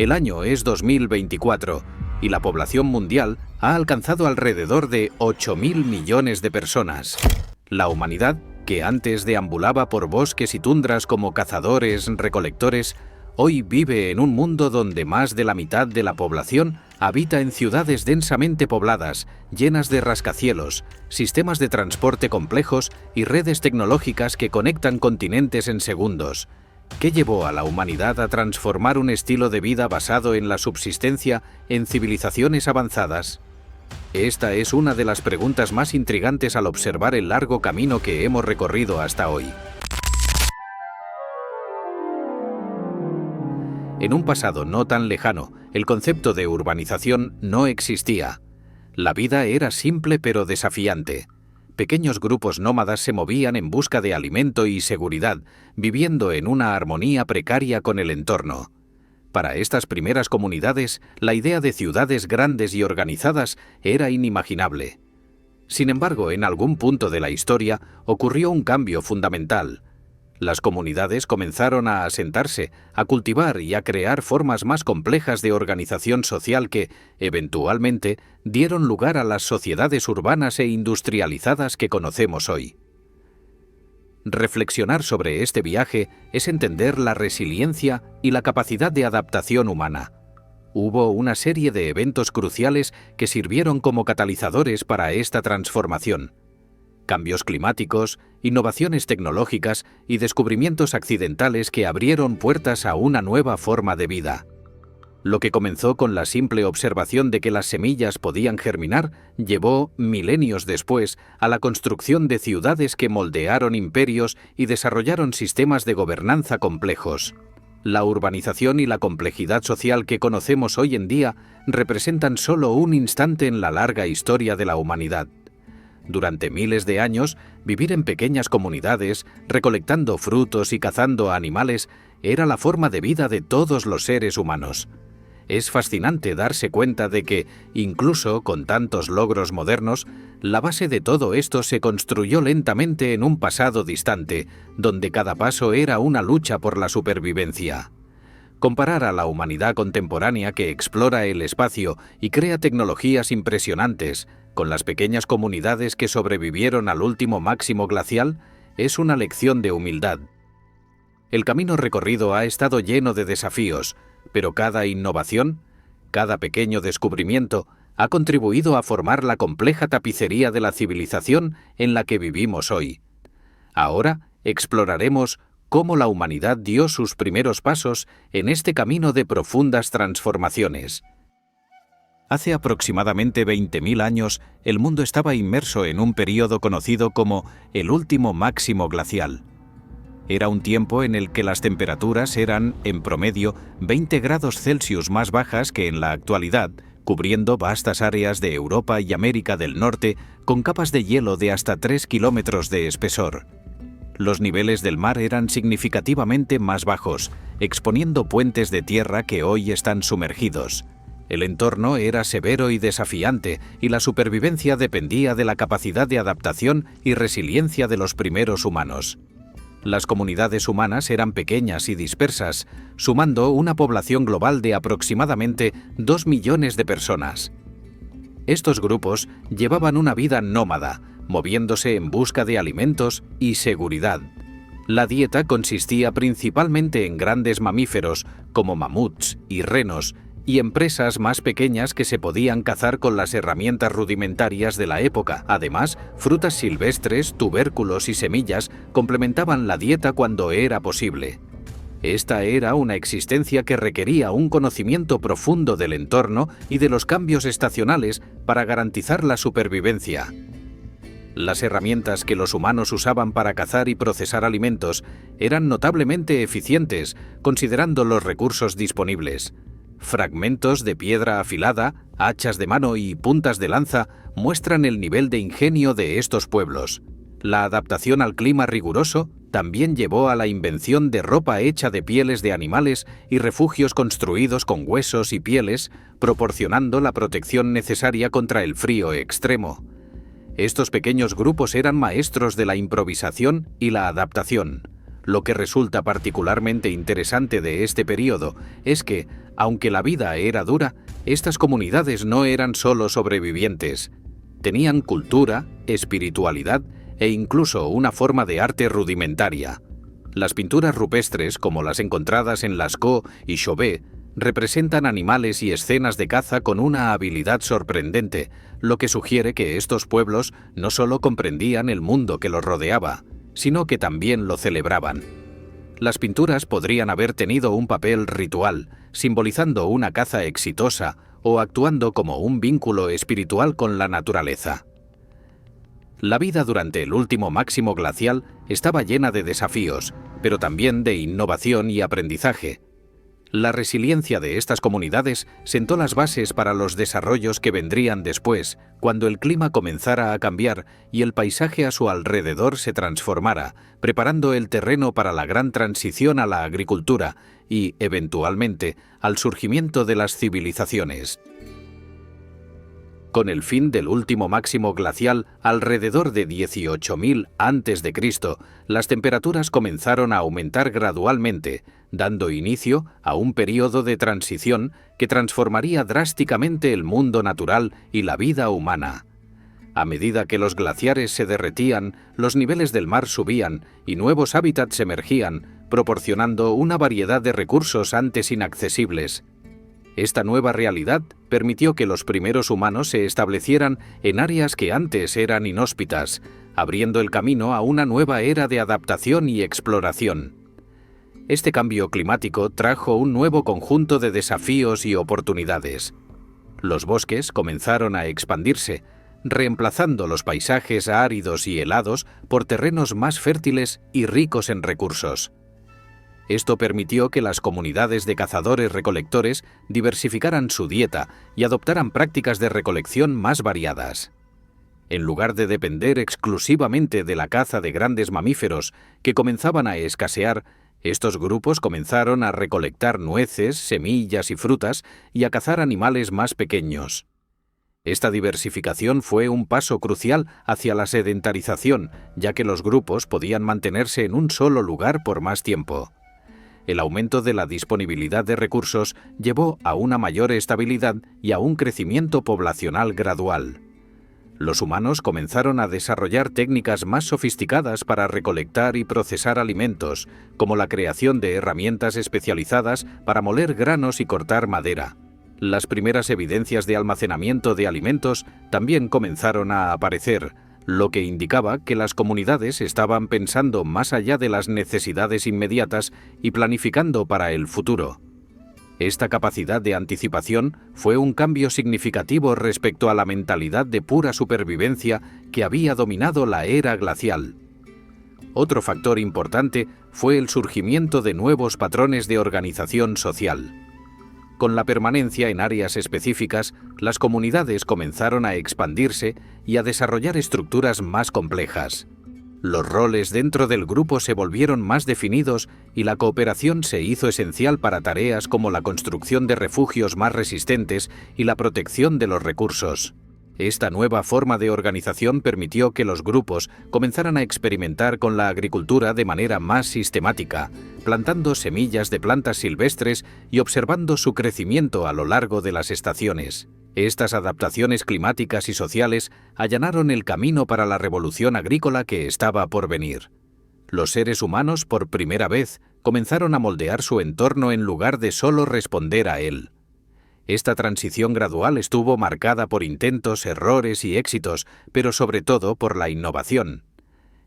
El año es 2024 y la población mundial ha alcanzado alrededor de 8.000 millones de personas. La humanidad, que antes deambulaba por bosques y tundras como cazadores-recolectores, hoy vive en un mundo donde más de la mitad de la población habita en ciudades densamente pobladas, llenas de rascacielos, sistemas de transporte complejos y redes tecnológicas que conectan continentes en segundos. ¿Qué llevó a la humanidad a transformar un estilo de vida basado en la subsistencia en civilizaciones avanzadas? Esta es una de las preguntas más intrigantes al observar el largo camino que hemos recorrido hasta hoy. En un pasado no tan lejano, el concepto de urbanización no existía. La vida era simple pero desafiante. Pequeños grupos nómadas se movían en busca de alimento y seguridad, viviendo en una armonía precaria con el entorno. Para estas primeras comunidades, la idea de ciudades grandes y organizadas era inimaginable. Sin embargo, en algún punto de la historia ocurrió un cambio fundamental. Las comunidades comenzaron a asentarse, a cultivar y a crear formas más complejas de organización social que, eventualmente, dieron lugar a las sociedades urbanas e industrializadas que conocemos hoy. Reflexionar sobre este viaje es entender la resiliencia y la capacidad de adaptación humana. Hubo una serie de eventos cruciales que sirvieron como catalizadores para esta transformación. Cambios climáticos, innovaciones tecnológicas y descubrimientos accidentales que abrieron puertas a una nueva forma de vida. Lo que comenzó con la simple observación de que las semillas podían germinar, llevó, milenios después, a la construcción de ciudades que moldearon imperios y desarrollaron sistemas de gobernanza complejos. La urbanización y la complejidad social que conocemos hoy en día representan solo un instante en la larga historia de la humanidad. Durante miles de años, vivir en pequeñas comunidades, recolectando frutos y cazando animales, era la forma de vida de todos los seres humanos. Es fascinante darse cuenta de que, incluso con tantos logros modernos, la base de todo esto se construyó lentamente en un pasado distante, donde cada paso era una lucha por la supervivencia. Comparar a la humanidad contemporánea que explora el espacio y crea tecnologías impresionantes con las pequeñas comunidades que sobrevivieron al último máximo glacial es una lección de humildad. El camino recorrido ha estado lleno de desafíos, pero cada innovación, cada pequeño descubrimiento ha contribuido a formar la compleja tapicería de la civilización en la que vivimos hoy. Ahora exploraremos cómo la humanidad dio sus primeros pasos en este camino de profundas transformaciones. Hace aproximadamente 20.000 años, el mundo estaba inmerso en un período conocido como el último máximo glacial. Era un tiempo en el que las temperaturas eran, en promedio, 20 grados Celsius más bajas que en la actualidad, cubriendo vastas áreas de Europa y América del Norte con capas de hielo de hasta 3 kilómetros de espesor. Los niveles del mar eran significativamente más bajos, exponiendo puentes de tierra que hoy están sumergidos. El entorno era severo y desafiante, y la supervivencia dependía de la capacidad de adaptación y resiliencia de los primeros humanos. Las comunidades humanas eran pequeñas y dispersas, sumando una población global de aproximadamente 2 millones de personas. Estos grupos llevaban una vida nómada, moviéndose en busca de alimentos y seguridad. La dieta consistía principalmente en grandes mamíferos, como mamuts y renos, y en presas más pequeñas que se podían cazar con las herramientas rudimentarias de la época. Además, frutas silvestres, tubérculos y semillas complementaban la dieta cuando era posible. Esta era una existencia que requería un conocimiento profundo del entorno y de los cambios estacionales para garantizar la supervivencia. Las herramientas que los humanos usaban para cazar y procesar alimentos eran notablemente eficientes, considerando los recursos disponibles. Fragmentos de piedra afilada, hachas de mano y puntas de lanza muestran el nivel de ingenio de estos pueblos. La adaptación al clima riguroso también llevó a la invención de ropa hecha de pieles de animales y refugios construidos con huesos y pieles, proporcionando la protección necesaria contra el frío extremo. Estos pequeños grupos eran maestros de la improvisación y la adaptación. Lo que resulta particularmente interesante de este período es que, Aunque la vida era dura, estas comunidades no eran solo sobrevivientes. Tenían cultura, espiritualidad e incluso una forma de arte rudimentaria. Las pinturas rupestres, como las encontradas en Lascaux y Chauvet, representan animales y escenas de caza con una habilidad sorprendente, lo que sugiere que estos pueblos no solo comprendían el mundo que los rodeaba, sino que también lo celebraban. Las pinturas podrían haber tenido un papel ritual, simbolizando una caza exitosa o actuando como un vínculo espiritual con la naturaleza. La vida durante el último máximo glacial estaba llena de desafíos, pero también de innovación y aprendizaje. La resiliencia de estas comunidades sentó las bases para los desarrollos que vendrían después, cuando el clima comenzara a cambiar y el paisaje a su alrededor se transformara, preparando el terreno para la gran transición a la agricultura y, eventualmente, al surgimiento de las civilizaciones. Con el fin del último máximo glacial, alrededor de 18.000 a.C., las temperaturas comenzaron a aumentar gradualmente, dando inicio a un período de transición que transformaría drásticamente el mundo natural y la vida humana. A medida que los glaciares se derretían, los niveles del mar subían y nuevos hábitats emergían, proporcionando una variedad de recursos antes inaccesibles. Esta nueva realidad permitió que los primeros humanos se establecieran en áreas que antes eran inhóspitas, abriendo el camino a una nueva era de adaptación y exploración. Este cambio climático trajo un nuevo conjunto de desafíos y oportunidades. Los bosques comenzaron a expandirse, reemplazando los paisajes áridos y helados por terrenos más fértiles y ricos en recursos. Esto permitió que las comunidades de cazadores-recolectores diversificaran su dieta y adoptaran prácticas de recolección más variadas. En lugar de depender exclusivamente de la caza de grandes mamíferos que comenzaban a escasear, estos grupos comenzaron a recolectar nueces, semillas y frutas y a cazar animales más pequeños. Esta diversificación fue un paso crucial hacia la sedentarización, ya que los grupos podían mantenerse en un solo lugar por más tiempo. El aumento de la disponibilidad de recursos llevó a una mayor estabilidad y a un crecimiento poblacional gradual. Los humanos comenzaron a desarrollar técnicas más sofisticadas para recolectar y procesar alimentos, como la creación de herramientas especializadas para moler granos y cortar madera. Las primeras evidencias de almacenamiento de alimentos también comenzaron a aparecer, lo que indicaba que las comunidades estaban pensando más allá de las necesidades inmediatas y planificando para el futuro. Esta capacidad de anticipación fue un cambio significativo respecto a la mentalidad de pura supervivencia que había dominado la era glacial. Otro factor importante fue el surgimiento de nuevos patrones de organización social. Con la permanencia en áreas específicas, las comunidades comenzaron a expandirse y a desarrollar estructuras más complejas. Los roles dentro del grupo se volvieron más definidos y la cooperación se hizo esencial para tareas como la construcción de refugios más resistentes y la protección de los recursos. Esta nueva forma de organización permitió que los grupos comenzaran a experimentar con la agricultura de manera más sistemática, plantando semillas de plantas silvestres y observando su crecimiento a lo largo de las estaciones. Estas adaptaciones climáticas y sociales allanaron el camino para la revolución agrícola que estaba por venir. Los seres humanos, por primera vez, comenzaron a moldear su entorno en lugar de solo responder a él. Esta transición gradual estuvo marcada por intentos, errores y éxitos, pero sobre todo por la innovación.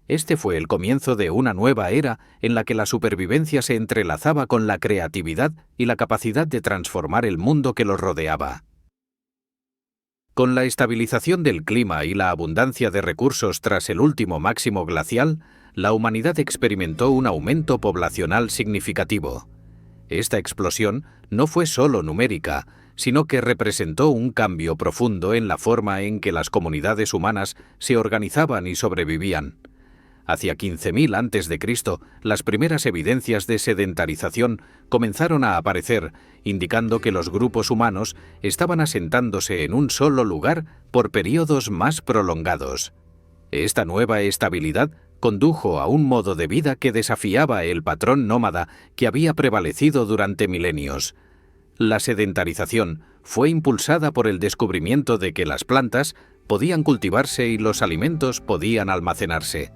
Este fue el comienzo de una nueva era en la que la supervivencia se entrelazaba con la creatividad y la capacidad de transformar el mundo que los rodeaba. Con la estabilización del clima y la abundancia de recursos tras el último máximo glacial, la humanidad experimentó un aumento poblacional significativo. Esta explosión no fue solo numérica, sino que representó un cambio profundo en la forma en que las comunidades humanas se organizaban y sobrevivían. Hacia 15.000 a.C., las primeras evidencias de sedentarización comenzaron a aparecer, indicando que los grupos humanos estaban asentándose en un solo lugar por periodos más prolongados. Esta nueva estabilidad condujo a un modo de vida que desafiaba el patrón nómada que había prevalecido durante milenios. La sedentarización fue impulsada por el descubrimiento de que las plantas podían cultivarse y los alimentos podían almacenarse.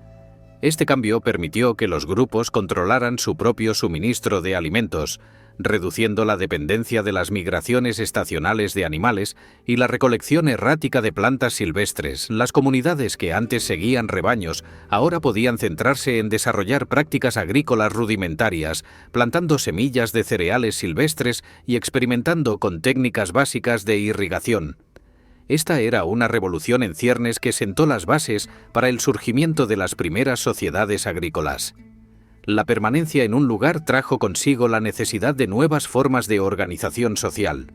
Este cambio permitió que los grupos controlaran su propio suministro de alimentos, reduciendo la dependencia de las migraciones estacionales de animales y la recolección errática de plantas silvestres. Las comunidades que antes seguían rebaños ahora podían centrarse en desarrollar prácticas agrícolas rudimentarias, plantando semillas de cereales silvestres y experimentando con técnicas básicas de irrigación. Esta era una revolución en ciernes que sentó las bases para el surgimiento de las primeras sociedades agrícolas. La permanencia en un lugar trajo consigo la necesidad de nuevas formas de organización social.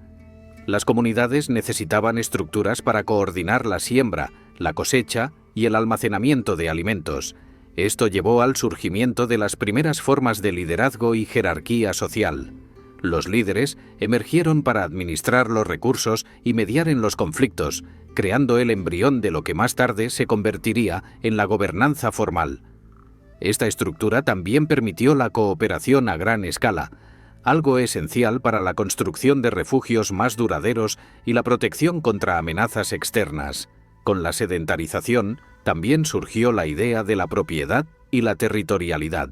Las comunidades necesitaban estructuras para coordinar la siembra, la cosecha y el almacenamiento de alimentos. Esto llevó al surgimiento de las primeras formas de liderazgo y jerarquía social. Los líderes emergieron para administrar los recursos y mediar en los conflictos, creando el embrión de lo que más tarde se convertiría en la gobernanza formal. Esta estructura también permitió la cooperación a gran escala, algo esencial para la construcción de refugios más duraderos y la protección contra amenazas externas. Con la sedentarización también surgió la idea de la propiedad y la territorialidad.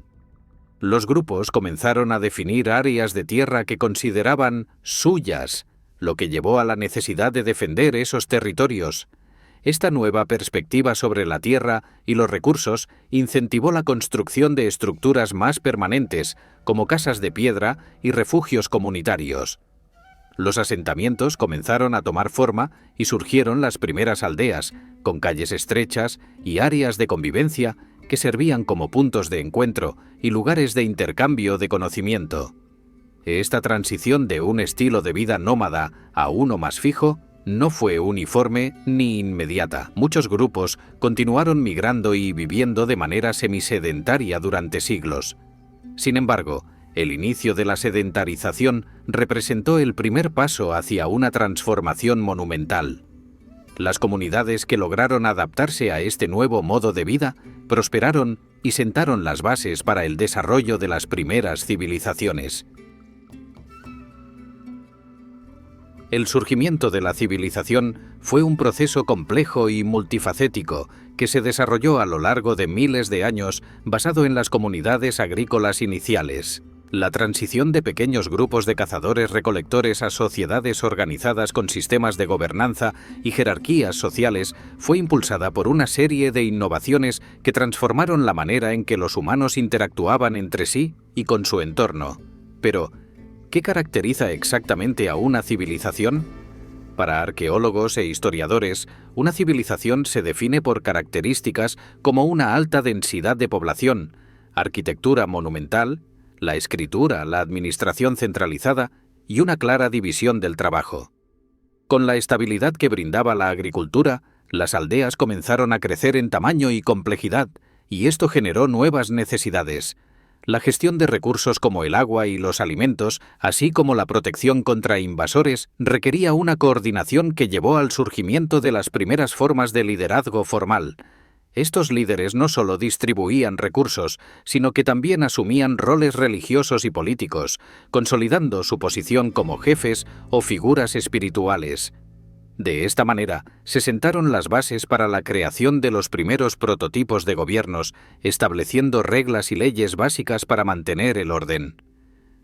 Los grupos comenzaron a definir áreas de tierra que consideraban suyas, lo que llevó a la necesidad de defender esos territorios. Esta nueva perspectiva sobre la tierra y los recursos incentivó la construcción de estructuras más permanentes, como casas de piedra y refugios comunitarios. Los asentamientos comenzaron a tomar forma y surgieron las primeras aldeas, con calles estrechas y áreas de convivencia que servían como puntos de encuentro y lugares de intercambio de conocimiento. Esta transición de un estilo de vida nómada a uno más fijo no fue uniforme ni inmediata. Muchos grupos continuaron migrando y viviendo de manera semisedentaria durante siglos. Sin embargo, el inicio de la sedentarización representó el primer paso hacia una transformación monumental. Las comunidades que lograron adaptarse a este nuevo modo de vida prosperaron y sentaron las bases para el desarrollo de las primeras civilizaciones. El surgimiento de la civilización fue un proceso complejo y multifacético que se desarrolló a lo largo de miles de años basado en las comunidades agrícolas iniciales. La transición de pequeños grupos de cazadores-recolectores a sociedades organizadas con sistemas de gobernanza y jerarquías sociales fue impulsada por una serie de innovaciones que transformaron la manera en que los humanos interactuaban entre sí y con su entorno. Pero, ¿qué caracteriza exactamente a una civilización? Para arqueólogos e historiadores, una civilización se define por características como una alta densidad de población, arquitectura monumental, la escritura, la administración centralizada y una clara división del trabajo. Con la estabilidad que brindaba la agricultura, las aldeas comenzaron a crecer en tamaño y complejidad, y esto generó nuevas necesidades. La gestión de recursos como el agua y los alimentos, así como la protección contra invasores, requería una coordinación que llevó al surgimiento de las primeras formas de liderazgo formal. Estos líderes no solo distribuían recursos, sino que también asumían roles religiosos y políticos, consolidando su posición como jefes o figuras espirituales. De esta manera, se sentaron las bases para la creación de los primeros prototipos de gobiernos, estableciendo reglas y leyes básicas para mantener el orden.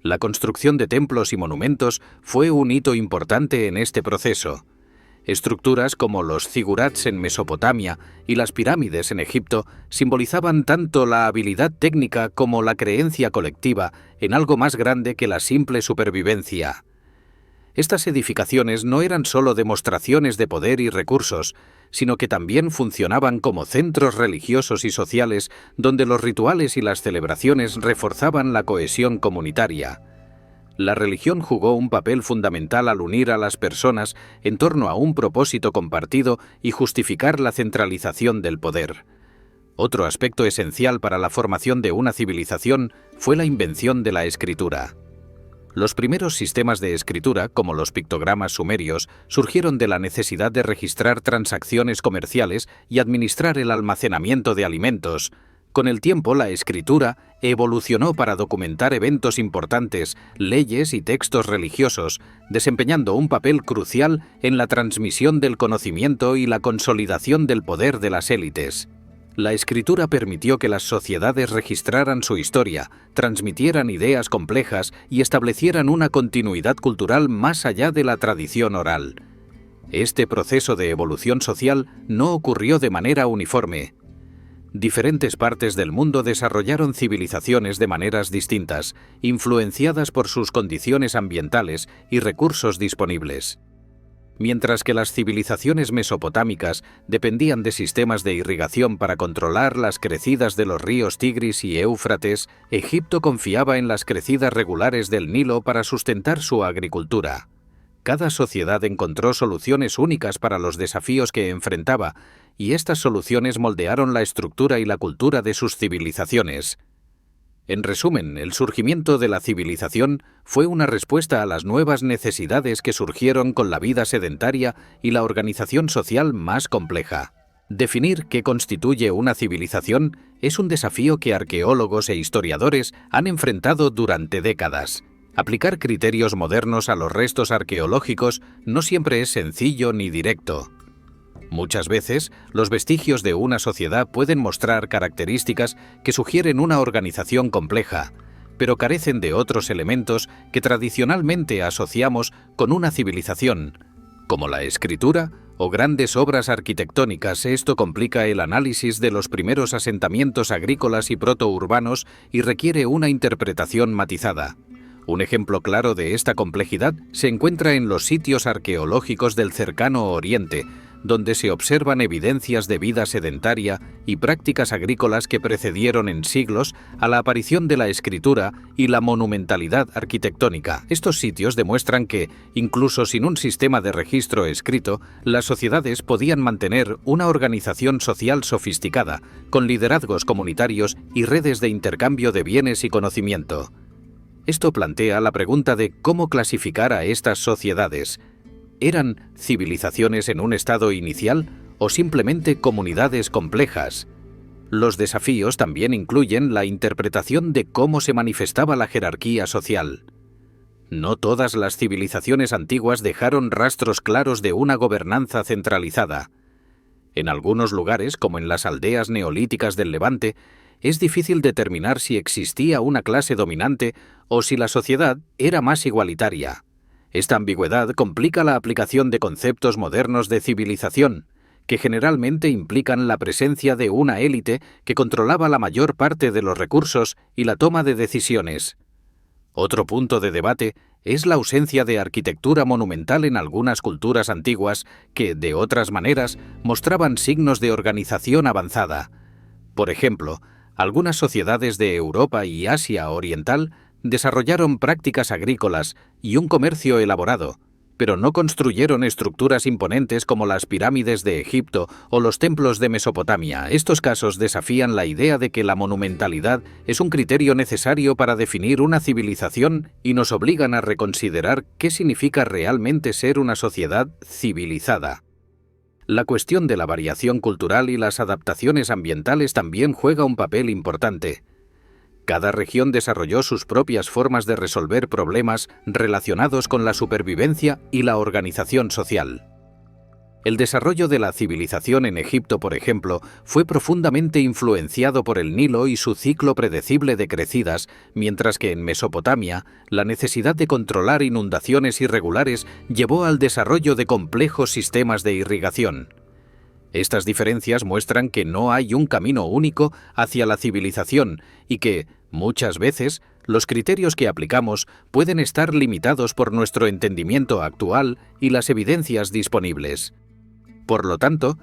La construcción de templos y monumentos fue un hito importante en este proceso. Estructuras como los zigurats en Mesopotamia y las pirámides en Egipto simbolizaban tanto la habilidad técnica como la creencia colectiva en algo más grande que la simple supervivencia. Estas edificaciones no eran solo demostraciones de poder y recursos, sino que también funcionaban como centros religiosos y sociales donde los rituales y las celebraciones reforzaban la cohesión comunitaria. La religión jugó un papel fundamental al unir a las personas en torno a un propósito compartido y justificar la centralización del poder. Otro aspecto esencial para la formación de una civilización fue la invención de la escritura. Los primeros sistemas de escritura, como los pictogramas sumerios, surgieron de la necesidad de registrar transacciones comerciales y administrar el almacenamiento de alimentos. Con el tiempo, la escritura evolucionó para documentar eventos importantes, leyes y textos religiosos, desempeñando un papel crucial en la transmisión del conocimiento y la consolidación del poder de las élites. La escritura permitió que las sociedades registraran su historia, transmitieran ideas complejas y establecieran una continuidad cultural más allá de la tradición oral. Este proceso de evolución social no ocurrió de manera uniforme. Diferentes partes del mundo desarrollaron civilizaciones de maneras distintas, influenciadas por sus condiciones ambientales y recursos disponibles. Mientras que las civilizaciones mesopotámicas dependían de sistemas de irrigación para controlar las crecidas de los ríos Tigris y Éufrates, Egipto confiaba en las crecidas regulares del Nilo para sustentar su agricultura. Cada sociedad encontró soluciones únicas para los desafíos que enfrentaba, y estas soluciones moldearon la estructura y la cultura de sus civilizaciones. En resumen, el surgimiento de la civilización fue una respuesta a las nuevas necesidades que surgieron con la vida sedentaria y la organización social más compleja. Definir qué constituye una civilización es un desafío que arqueólogos e historiadores han enfrentado durante décadas. Aplicar criterios modernos a los restos arqueológicos no siempre es sencillo ni directo. Muchas veces, los vestigios de una sociedad pueden mostrar características que sugieren una organización compleja, pero carecen de otros elementos que tradicionalmente asociamos con una civilización, como la escritura o grandes obras arquitectónicas. Esto complica el análisis de los primeros asentamientos agrícolas y protourbanos y requiere una interpretación matizada. Un ejemplo claro de esta complejidad se encuentra en los sitios arqueológicos del cercano Oriente, donde se observan evidencias de vida sedentaria y prácticas agrícolas que precedieron en siglos a la aparición de la escritura y la monumentalidad arquitectónica. Estos sitios demuestran que, incluso sin un sistema de registro escrito, las sociedades podían mantener una organización social sofisticada, con liderazgos comunitarios y redes de intercambio de bienes y conocimiento. Esto plantea la pregunta de cómo clasificar a estas sociedades. ¿Eran civilizaciones en un estado inicial o simplemente comunidades complejas? Los desafíos también incluyen la interpretación de cómo se manifestaba la jerarquía social. No todas las civilizaciones antiguas dejaron rastros claros de una gobernanza centralizada. En algunos lugares, como en las aldeas neolíticas del Levante, es difícil determinar si existía una clase dominante o si la sociedad era más igualitaria. Esta ambigüedad complica la aplicación de conceptos modernos de civilización, que generalmente implican la presencia de una élite que controlaba la mayor parte de los recursos y la toma de decisiones. Otro punto de debate es la ausencia de arquitectura monumental en algunas culturas antiguas que, de otras maneras, mostraban signos de organización avanzada. Por ejemplo, algunas sociedades de Europa y Asia Oriental desarrollaron prácticas agrícolas y un comercio elaborado, pero no construyeron estructuras imponentes como las pirámides de Egipto o los templos de Mesopotamia. Estos casos desafían la idea de que la monumentalidad es un criterio necesario para definir una civilización y nos obligan a reconsiderar qué significa realmente ser una sociedad civilizada. La cuestión de la variación cultural y las adaptaciones ambientales también juega un papel importante. Cada región desarrolló sus propias formas de resolver problemas relacionados con la supervivencia y la organización social. El desarrollo de la civilización en Egipto, por ejemplo, fue profundamente influenciado por el Nilo y su ciclo predecible de crecidas, mientras que en Mesopotamia, la necesidad de controlar inundaciones irregulares llevó al desarrollo de complejos sistemas de irrigación. Estas diferencias muestran que no hay un camino único hacia la civilización y que, muchas veces, los criterios que aplicamos pueden estar limitados por nuestro entendimiento actual y las evidencias disponibles. Por lo tanto,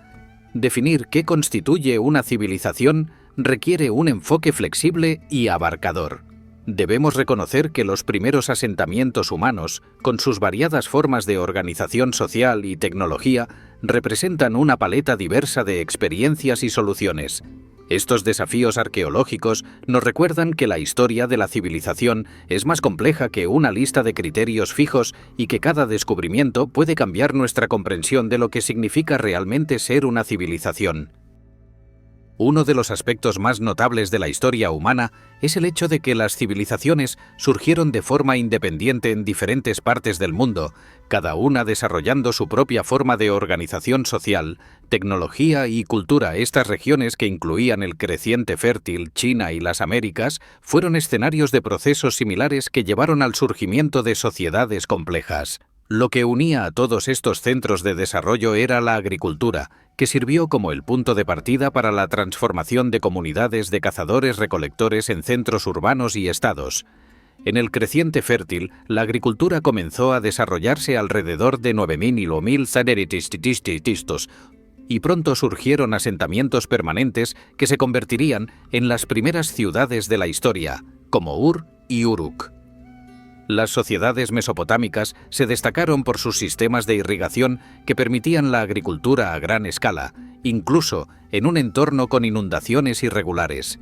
definir qué constituye una civilización requiere un enfoque flexible y abarcador. Debemos reconocer que los primeros asentamientos humanos, con sus variadas formas de organización social y tecnología, representan una paleta diversa de experiencias y soluciones. Estos desafíos arqueológicos nos recuerdan que la historia de la civilización es más compleja que una lista de criterios fijos y que cada descubrimiento puede cambiar nuestra comprensión de lo que significa realmente ser una civilización. Uno de los aspectos más notables de la historia humana es el hecho de que las civilizaciones surgieron de forma independiente en diferentes partes del mundo, cada una desarrollando su propia forma de organización social, tecnología y cultura. Estas regiones, que incluían el creciente fértil, China y las Américas, fueron escenarios de procesos similares que llevaron al surgimiento de sociedades complejas. Lo que unía a todos estos centros de desarrollo era la agricultura, que sirvió como el punto de partida para la transformación de comunidades de cazadores-recolectores en centros urbanos y estados. En el creciente fértil, la agricultura comenzó a desarrollarse alrededor de 9.000 y 1.000 y pronto surgieron asentamientos permanentes que se convertirían en las primeras ciudades de la historia, como Ur y Uruk. Las sociedades mesopotámicas se destacaron por sus sistemas de irrigación que permitían la agricultura a gran escala, incluso en un entorno con inundaciones irregulares.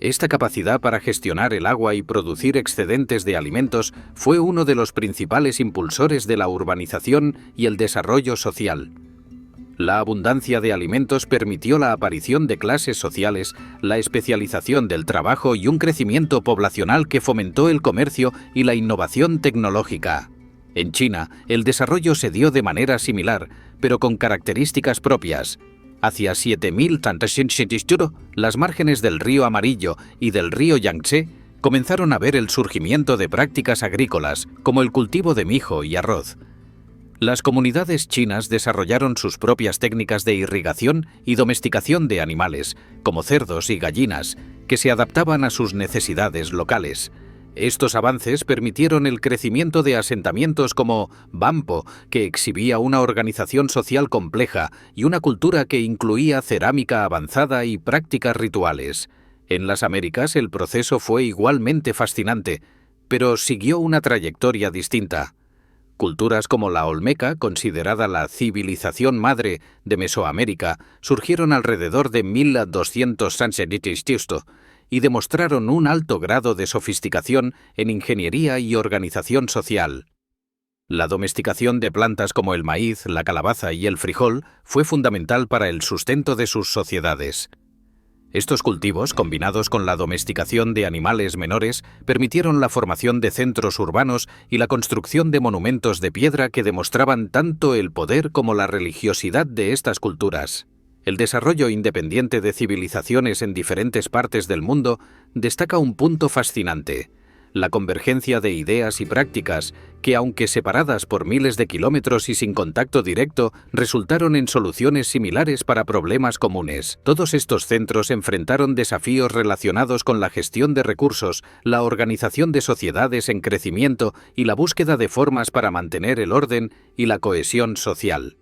Esta capacidad para gestionar el agua y producir excedentes de alimentos fue uno de los principales impulsores de la urbanización y el desarrollo social. La abundancia de alimentos permitió la aparición de clases sociales, la especialización del trabajo y un crecimiento poblacional que fomentó el comercio y la innovación tecnológica. En China, el desarrollo se dio de manera similar, pero con características propias. Hacia 7.000, las márgenes del río Amarillo y del río Yangtze comenzaron a ver el surgimiento de prácticas agrícolas, como el cultivo de mijo y arroz. Las comunidades chinas desarrollaron sus propias técnicas de irrigación y domesticación de animales, como cerdos y gallinas, que se adaptaban a sus necesidades locales. Estos avances permitieron el crecimiento de asentamientos como Bampo, que exhibía una organización social compleja y una cultura que incluía cerámica avanzada y prácticas rituales. En las Américas el proceso fue igualmente fascinante, pero siguió una trayectoria distinta. Culturas como la Olmeca, considerada la civilización madre de Mesoamérica, surgieron alrededor de 1200 y demostraron un alto grado de sofisticación en ingeniería y organización social. La domesticación de plantas como el maíz, la calabaza y el frijol fue fundamental para el sustento de sus sociedades. Estos cultivos, combinados con la domesticación de animales menores, permitieron la formación de centros urbanos y la construcción de monumentos de piedra que demostraban tanto el poder como la religiosidad de estas culturas. El desarrollo independiente de civilizaciones en diferentes partes del mundo destaca un punto fascinante: la convergencia de ideas y prácticas que, aunque separadas por miles de kilómetros y sin contacto directo, resultaron en soluciones similares para problemas comunes. Todos estos centros enfrentaron desafíos relacionados con la gestión de recursos, la organización de sociedades en crecimiento y la búsqueda de formas para mantener el orden y la cohesión social.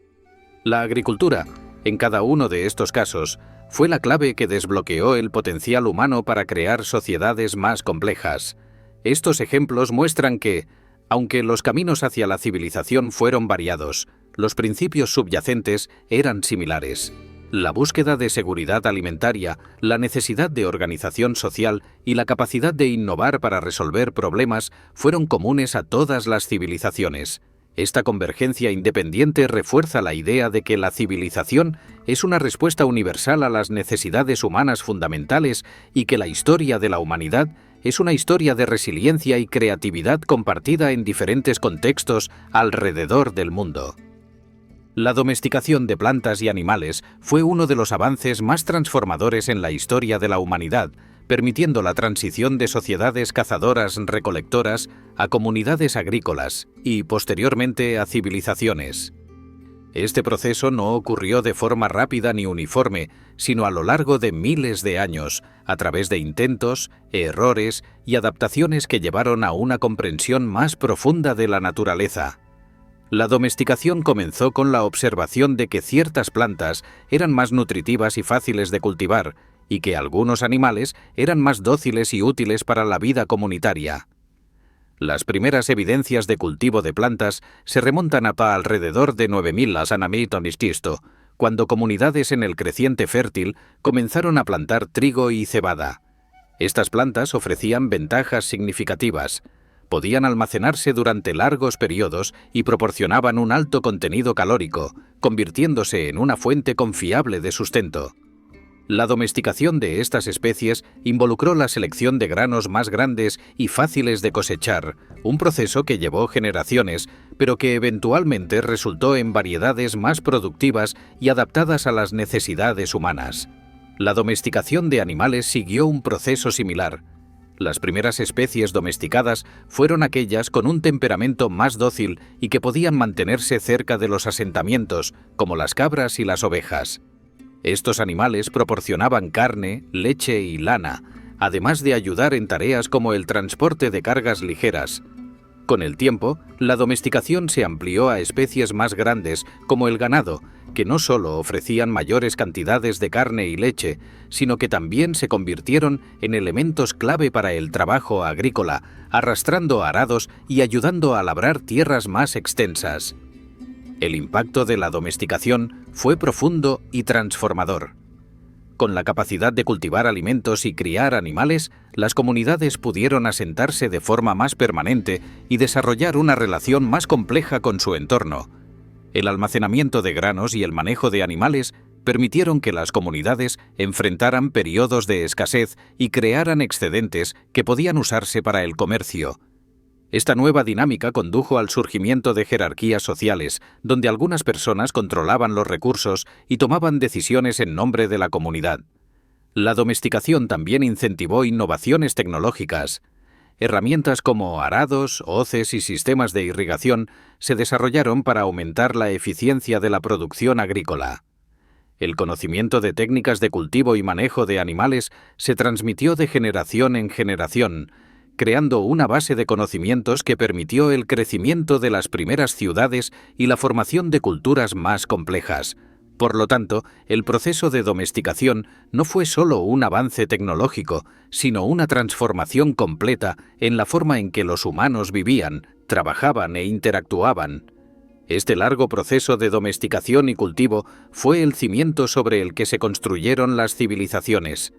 La agricultura, en cada uno de estos casos, fue la clave que desbloqueó el potencial humano para crear sociedades más complejas. Estos ejemplos muestran que, aunque los caminos hacia la civilización fueron variados, los principios subyacentes eran similares. La búsqueda de seguridad alimentaria, la necesidad de organización social y la capacidad de innovar para resolver problemas fueron comunes a todas las civilizaciones. Esta convergencia independiente refuerza la idea de que la civilización es una respuesta universal a las necesidades humanas fundamentales y que la historia de la humanidad es una historia de resiliencia y creatividad compartida en diferentes contextos alrededor del mundo. La domesticación de plantas y animales fue uno de los avances más transformadores en la historia de la humanidad, permitiendo la transición de sociedades cazadoras-recolectoras a comunidades agrícolas y, posteriormente, a civilizaciones. Este proceso no ocurrió de forma rápida ni uniforme, sino a lo largo de miles de años, a través de intentos, errores y adaptaciones que llevaron a una comprensión más profunda de la naturaleza. La domesticación comenzó con la observación de que ciertas plantas eran más nutritivas y fáciles de cultivar, y que algunos animales eran más dóciles y útiles para la vida comunitaria. Las primeras evidencias de cultivo de plantas se remontan a alrededor de 9.000 a.C., cuando comunidades en el creciente fértil comenzaron a plantar trigo y cebada. Estas plantas ofrecían ventajas significativas. Podían almacenarse durante largos periodos y proporcionaban un alto contenido calórico, convirtiéndose en una fuente confiable de sustento. La domesticación de estas especies involucró la selección de granos más grandes y fáciles de cosechar, un proceso que llevó generaciones, pero que eventualmente resultó en variedades más productivas y adaptadas a las necesidades humanas. La domesticación de animales siguió un proceso similar. Las primeras especies domesticadas fueron aquellas con un temperamento más dócil y que podían mantenerse cerca de los asentamientos, como las cabras y las ovejas. Estos animales proporcionaban carne, leche y lana, además de ayudar en tareas como el transporte de cargas ligeras. Con el tiempo, la domesticación se amplió a especies más grandes, como el ganado, que no solo ofrecían mayores cantidades de carne y leche, sino que también se convirtieron en elementos clave para el trabajo agrícola, arrastrando arados y ayudando a labrar tierras más extensas. El impacto de la domesticación fue profundo y transformador. Con la capacidad de cultivar alimentos y criar animales, las comunidades pudieron asentarse de forma más permanente y desarrollar una relación más compleja con su entorno. El almacenamiento de granos y el manejo de animales permitieron que las comunidades enfrentaran periodos de escasez y crearan excedentes que podían usarse para el comercio. Esta nueva dinámica condujo al surgimiento de jerarquías sociales, donde algunas personas controlaban los recursos y tomaban decisiones en nombre de la comunidad. La domesticación también incentivó innovaciones tecnológicas. Herramientas como arados, hoces y sistemas de irrigación se desarrollaron para aumentar la eficiencia de la producción agrícola. El conocimiento de técnicas de cultivo y manejo de animales se transmitió de generación en generación, creando una base de conocimientos que permitió el crecimiento de las primeras ciudades y la formación de culturas más complejas. Por lo tanto, el proceso de domesticación no fue solo un avance tecnológico, sino una transformación completa en la forma en que los humanos vivían, trabajaban e interactuaban. Este largo proceso de domesticación y cultivo fue el cimiento sobre el que se construyeron las civilizaciones.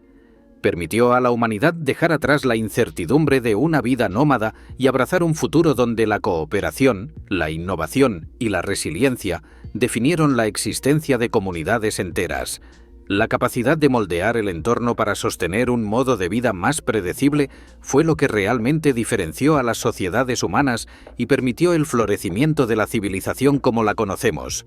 Permitió a la humanidad dejar atrás la incertidumbre de una vida nómada y abrazar un futuro donde la cooperación, la innovación y la resiliencia definieron la existencia de comunidades enteras. La capacidad de moldear el entorno para sostener un modo de vida más predecible fue lo que realmente diferenció a las sociedades humanas y permitió el florecimiento de la civilización como la conocemos.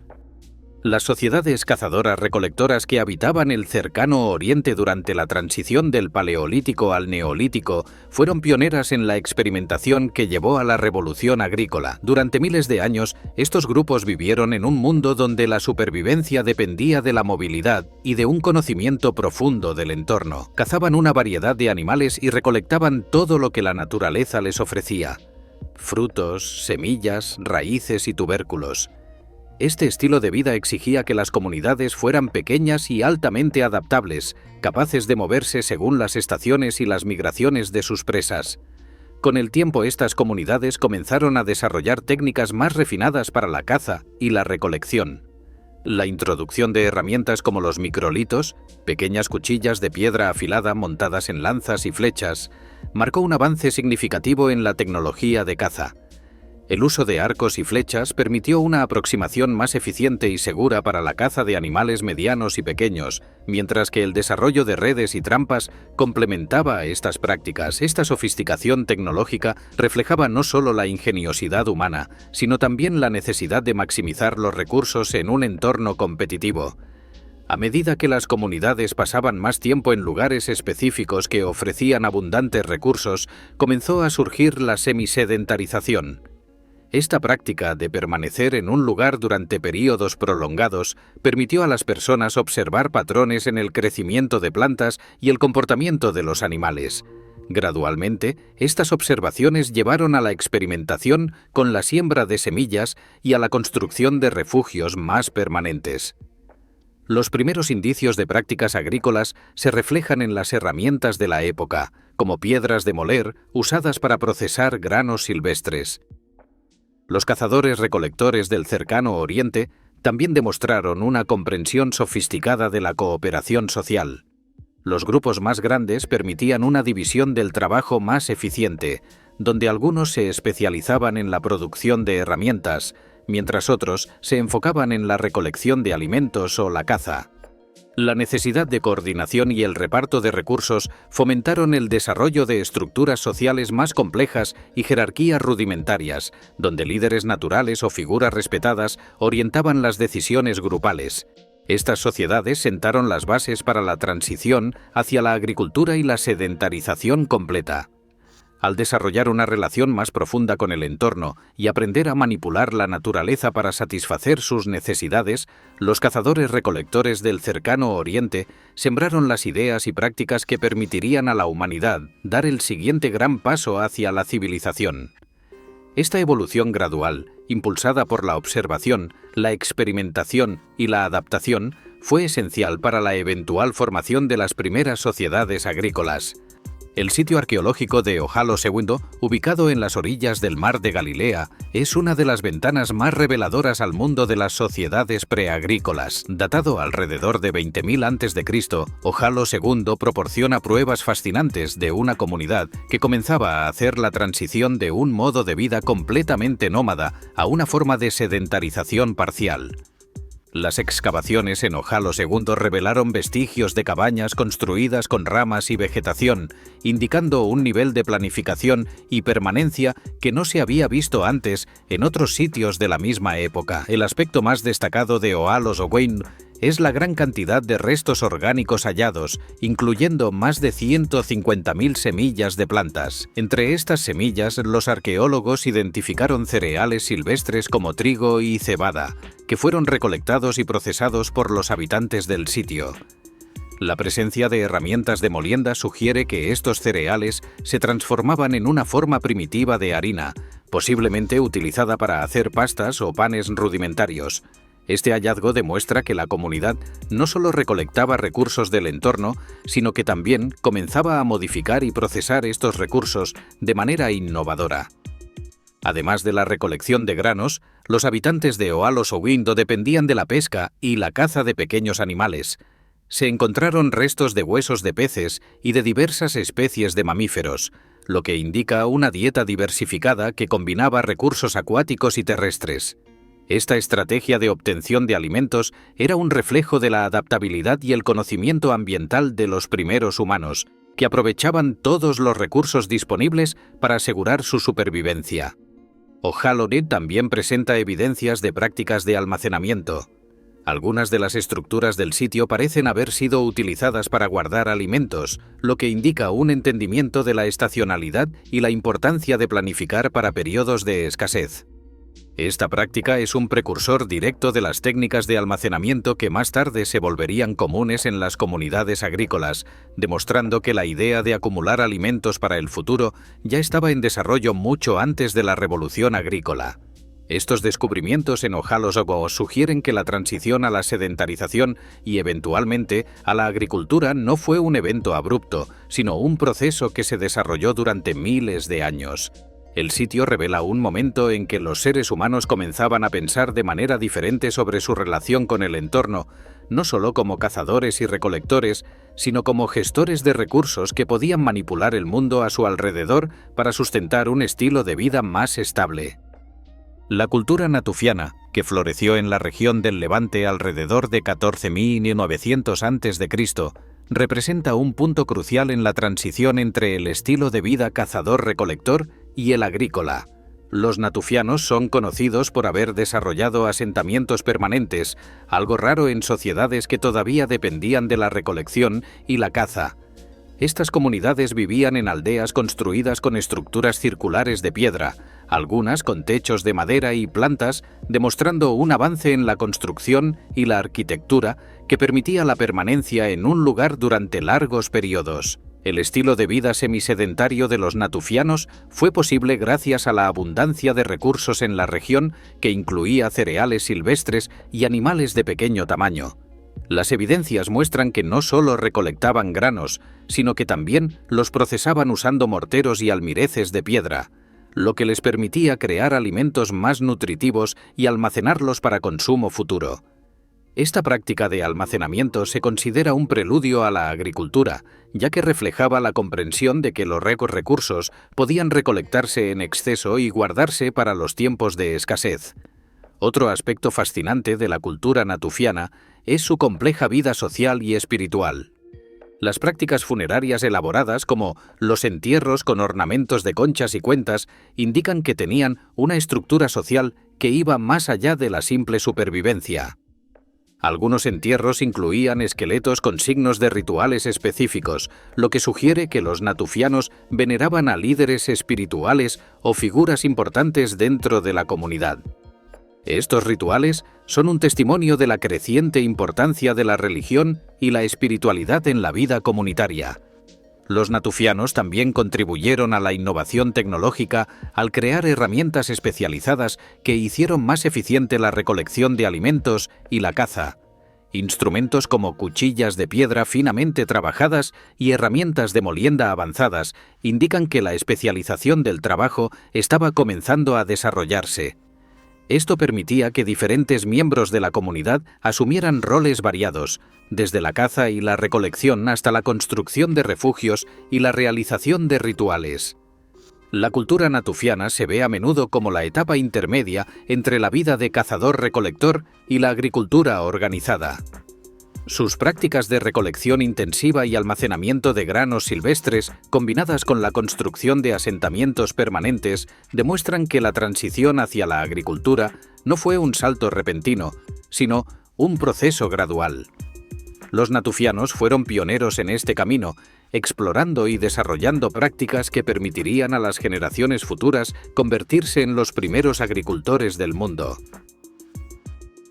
Las sociedades cazadoras-recolectoras que habitaban el cercano Oriente durante la transición del Paleolítico al Neolítico fueron pioneras en la experimentación que llevó a la revolución agrícola. Durante miles de años, estos grupos vivieron en un mundo donde la supervivencia dependía de la movilidad y de un conocimiento profundo del entorno. Cazaban una variedad de animales y recolectaban todo lo que la naturaleza les ofrecía: frutos, semillas, raíces y tubérculos. Este estilo de vida exigía que las comunidades fueran pequeñas y altamente adaptables, capaces de moverse según las estaciones y las migraciones de sus presas. Con el tiempo, estas comunidades comenzaron a desarrollar técnicas más refinadas para la caza y la recolección. La introducción de herramientas como los microlitos, pequeñas cuchillas de piedra afilada montadas en lanzas y flechas, marcó un avance significativo en la tecnología de caza. El uso de arcos y flechas permitió una aproximación más eficiente y segura para la caza de animales medianos y pequeños, mientras que el desarrollo de redes y trampas complementaba a estas prácticas. Esta sofisticación tecnológica reflejaba no solo la ingeniosidad humana, sino también la necesidad de maximizar los recursos en un entorno competitivo. A medida que las comunidades pasaban más tiempo en lugares específicos que ofrecían abundantes recursos, comenzó a surgir la semisedentarización. Esta práctica de permanecer en un lugar durante períodos prolongados permitió a las personas observar patrones en el crecimiento de plantas y el comportamiento de los animales. Gradualmente, estas observaciones llevaron a la experimentación con la siembra de semillas y a la construcción de refugios más permanentes. Los primeros indicios de prácticas agrícolas se reflejan en las herramientas de la época, como piedras de moler usadas para procesar granos silvestres. Los cazadores-recolectores del cercano Oriente también demostraron una comprensión sofisticada de la cooperación social. Los grupos más grandes permitían una división del trabajo más eficiente, donde algunos se especializaban en la producción de herramientas, mientras otros se enfocaban en la recolección de alimentos o la caza. La necesidad de coordinación y el reparto de recursos fomentaron el desarrollo de estructuras sociales más complejas y jerarquías rudimentarias, donde líderes naturales o figuras respetadas orientaban las decisiones grupales. Estas sociedades sentaron las bases para la transición hacia la agricultura y la sedentarización completa. Al desarrollar una relación más profunda con el entorno y aprender a manipular la naturaleza para satisfacer sus necesidades, los cazadores-recolectores del cercano Oriente sembraron las ideas y prácticas que permitirían a la humanidad dar el siguiente gran paso hacia la civilización. Esta evolución gradual, impulsada por la observación, la experimentación y la adaptación, fue esencial para la eventual formación de las primeras sociedades agrícolas. El sitio arqueológico de Ojalo II, ubicado en las orillas del mar de Galilea, es una de las ventanas más reveladoras al mundo de las sociedades preagrícolas. Datado alrededor de 20.000 a.C., Ojalo II proporciona pruebas fascinantes de una comunidad que comenzaba a hacer la transición de un modo de vida completamente nómada a una forma de sedentarización parcial. Las excavaciones en Ojalo II revelaron vestigios de cabañas construidas con ramas y vegetación, indicando un nivel de planificación y permanencia que no se había visto antes en otros sitios de la misma época. El aspecto más destacado de Ojalo II es la gran cantidad de restos orgánicos hallados, incluyendo más de 150.000 semillas de plantas. Entre estas semillas, los arqueólogos identificaron cereales silvestres como trigo y cebada, que fueron recolectados y procesados por los habitantes del sitio. La presencia de herramientas de molienda sugiere que estos cereales se transformaban en una forma primitiva de harina, posiblemente utilizada para hacer pastas o panes rudimentarios. Este hallazgo demuestra que la comunidad no solo recolectaba recursos del entorno, sino que también comenzaba a modificar y procesar estos recursos de manera innovadora. Además de la recolección de granos, los habitantes de Ojalo II dependían de la pesca y la caza de pequeños animales. Se encontraron restos de huesos de peces y de diversas especies de mamíferos, lo que indica una dieta diversificada que combinaba recursos acuáticos y terrestres. Esta estrategia de obtención de alimentos era un reflejo de la adaptabilidad y el conocimiento ambiental de los primeros humanos, que aprovechaban todos los recursos disponibles para asegurar su supervivencia. Ojalo también presenta evidencias de prácticas de almacenamiento. Algunas de las estructuras del sitio parecen haber sido utilizadas para guardar alimentos, lo que indica un entendimiento de la estacionalidad y la importancia de planificar para periodos de escasez. Esta práctica es un precursor directo de las técnicas de almacenamiento que más tarde se volverían comunes en las comunidades agrícolas, demostrando que la idea de acumular alimentos para el futuro ya estaba en desarrollo mucho antes de la revolución agrícola. Estos descubrimientos en Ojalo II sugieren que la transición a la sedentarización y eventualmente a la agricultura no fue un evento abrupto, sino un proceso que se desarrolló durante miles de años. El sitio revela un momento en que los seres humanos comenzaban a pensar de manera diferente sobre su relación con el entorno, no solo como cazadores y recolectores, sino como gestores de recursos que podían manipular el mundo a su alrededor para sustentar un estilo de vida más estable. La cultura natufiana, que floreció en la región del Levante alrededor de 14.900 a.C., representa un punto crucial en la transición entre el estilo de vida cazador-recolector y el agrícola. Los natufianos son conocidos por haber desarrollado asentamientos permanentes, algo raro en sociedades que todavía dependían de la recolección y la caza. Estas comunidades vivían en aldeas construidas con estructuras circulares de piedra, algunas con techos de madera y plantas, demostrando un avance en la construcción y la arquitectura que permitía la permanencia en un lugar durante largos periodos. El estilo de vida semisedentario de los natufianos fue posible gracias a la abundancia de recursos en la región, que incluía cereales silvestres y animales de pequeño tamaño. Las evidencias muestran que no solo recolectaban granos, sino que también los procesaban usando morteros y almireces de piedra, lo que les permitía crear alimentos más nutritivos y almacenarlos para consumo futuro. Esta práctica de almacenamiento se considera un preludio a la agricultura, ya que reflejaba la comprensión de que los recursos podían recolectarse en exceso y guardarse para los tiempos de escasez. Otro aspecto fascinante de la cultura natufiana es su compleja vida social y espiritual. Las prácticas funerarias elaboradas, como los entierros con ornamentos de conchas y cuentas, indican que tenían una estructura social que iba más allá de la simple supervivencia. Algunos entierros incluían esqueletos con signos de rituales específicos, lo que sugiere que los natufianos veneraban a líderes espirituales o figuras importantes dentro de la comunidad. Estos rituales son un testimonio de la creciente importancia de la religión y la espiritualidad en la vida comunitaria. Los natufianos también contribuyeron a la innovación tecnológica al crear herramientas especializadas que hicieron más eficiente la recolección de alimentos y la caza. Instrumentos como cuchillas de piedra finamente trabajadas y herramientas de molienda avanzadas indican que la especialización del trabajo estaba comenzando a desarrollarse. Esto permitía que diferentes miembros de la comunidad asumieran roles variados, desde la caza y la recolección hasta la construcción de refugios y la realización de rituales. La cultura natufiana se ve a menudo como la etapa intermedia entre la vida de cazador-recolector y la agricultura organizada. Sus prácticas de recolección intensiva y almacenamiento de granos silvestres, combinadas con la construcción de asentamientos permanentes, demuestran que la transición hacia la agricultura no fue un salto repentino, sino un proceso gradual. Los natufianos fueron pioneros en este camino, explorando y desarrollando prácticas que permitirían a las generaciones futuras convertirse en los primeros agricultores del mundo.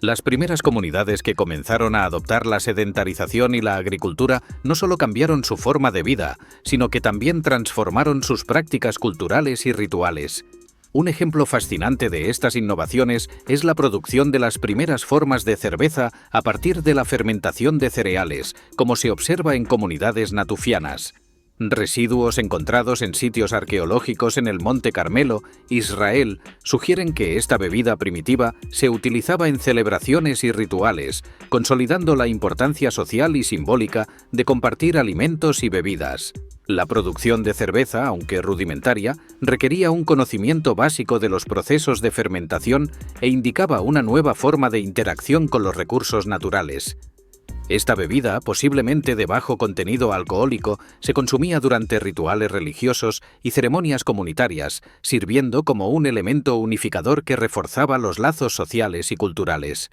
Las primeras comunidades que comenzaron a adoptar la sedentarización y la agricultura no solo cambiaron su forma de vida, sino que también transformaron sus prácticas culturales y rituales. Un ejemplo fascinante de estas innovaciones es la producción de las primeras formas de cerveza a partir de la fermentación de cereales, como se observa en comunidades natufianas. Residuos encontrados en sitios arqueológicos en el Monte Carmelo, Israel, sugieren que esta bebida primitiva se utilizaba en celebraciones y rituales, consolidando la importancia social y simbólica de compartir alimentos y bebidas. La producción de cerveza, aunque rudimentaria, requería un conocimiento básico de los procesos de fermentación e indicaba una nueva forma de interacción con los recursos naturales. Esta bebida, posiblemente de bajo contenido alcohólico, se consumía durante rituales religiosos y ceremonias comunitarias, sirviendo como un elemento unificador que reforzaba los lazos sociales y culturales.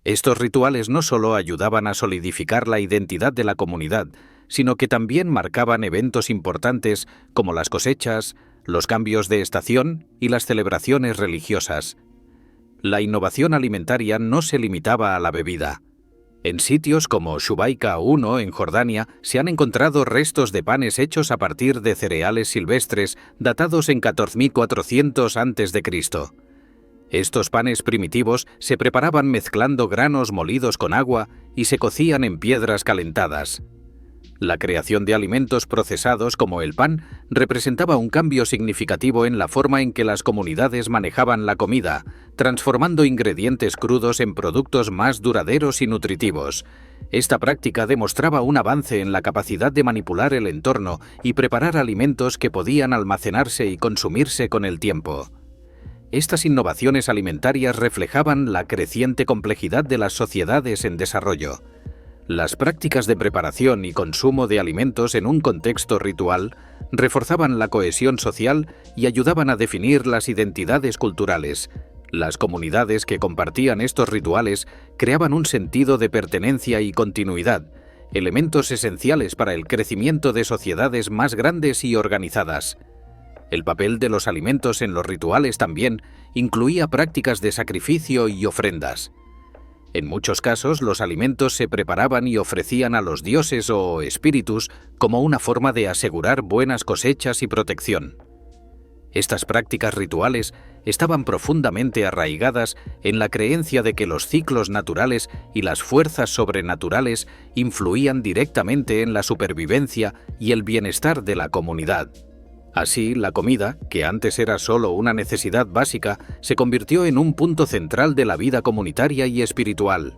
Estos rituales no solo ayudaban a solidificar la identidad de la comunidad, sino que también marcaban eventos importantes como las cosechas, los cambios de estación y las celebraciones religiosas. La innovación alimentaria no se limitaba a la bebida. En sitios como Shubaika I en Jordania se han encontrado restos de panes hechos a partir de cereales silvestres datados en 14.400 a.C. Estos panes primitivos se preparaban mezclando granos molidos con agua y se cocían en piedras calentadas. La creación de alimentos procesados como el pan representaba un cambio significativo en la forma en que las comunidades manejaban la comida, transformando ingredientes crudos en productos más duraderos y nutritivos. Esta práctica demostraba un avance en la capacidad de manipular el entorno y preparar alimentos que podían almacenarse y consumirse con el tiempo. Estas innovaciones alimentarias reflejaban la creciente complejidad de las sociedades en desarrollo. Las prácticas de preparación y consumo de alimentos en un contexto ritual reforzaban la cohesión social y ayudaban a definir las identidades culturales. Las comunidades que compartían estos rituales creaban un sentido de pertenencia y continuidad, elementos esenciales para el crecimiento de sociedades más grandes y organizadas. El papel de los alimentos en los rituales también incluía prácticas de sacrificio y ofrendas. En muchos casos, los alimentos se preparaban y ofrecían a los dioses o espíritus como una forma de asegurar buenas cosechas y protección. Estas prácticas rituales estaban profundamente arraigadas en la creencia de que los ciclos naturales y las fuerzas sobrenaturales influían directamente en la supervivencia y el bienestar de la comunidad. Así, la comida, que antes era solo una necesidad básica, se convirtió en un punto central de la vida comunitaria y espiritual.